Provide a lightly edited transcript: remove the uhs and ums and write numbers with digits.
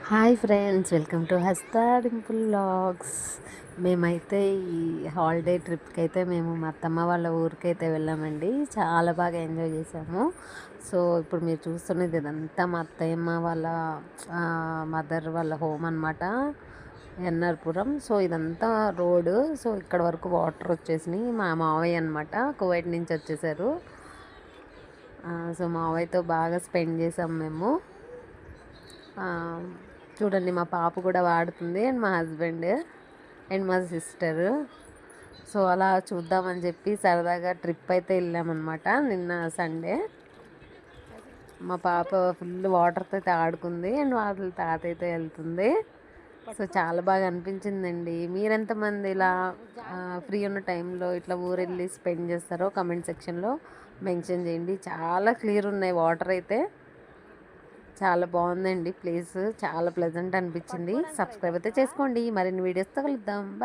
Hi friends, welcome to Hasta Dimple vlogs. మేమైతే ఈ holiday ట్రిప్కి అయితే మేము మా అత్తమ్మ వాళ్ళ ఊరికైతే వెళ్ళామండి. చాలా బాగా ఎంజాయ్ చేసాము. సో ఇప్పుడు మీరు చూస్తున్నది ఇదంతా మా అత్తయ్యమ్మ వాళ్ళ మదర్ వాళ్ళ హోమ్ అనమాట, ఎన్ఆర్పురం. సో ఇదంతా రోడ్. సో ఇక్కడ వరకు వాటర్ వచ్చేసినాయి. మా మావయ్య అనమాట కువైట్ నుంచి వచ్చేసారు. సో మావయ్యతో బాగా స్పెండ్ చేసాం మేము. ఆ, చూడండి, మా పాప కూడా వాడుతుంది, అండ్ మా హస్బెండ్ అండ్ మా సిస్టర్. సో అలా చూద్దామని చెప్పి సరదాగా ట్రిప్ అయితే వెళ్ళామన్నమాట నిన్న సండే. మా పాప ఫుల్ వాటర్తో అయితే ఆడుకుంది, అండ్ వాళ్ళ తాత అయితే వెళ్తుంది. సో చాలా బాగా అనిపించిందండి. మీరెంతమంది ఇలా ఫ్రీ ఉన్న టైంలో ఇట్లా ఊరెళ్ళి స్పెండ్ చేస్తారో కమెంట్ సెక్షన్లో మెన్షన్ చేయండి. చాలా క్లియర్ ఉన్నాయి వాటర్ అయితే. చాలా బాగుందండి ప్లేస్, చాలా ప్లెజెంట్ అనిపించింది. సబ్స్క్రైబ్ అయితే చేసుకోండి. మరిన్ని వీడియోస్తో కలుద్దాం.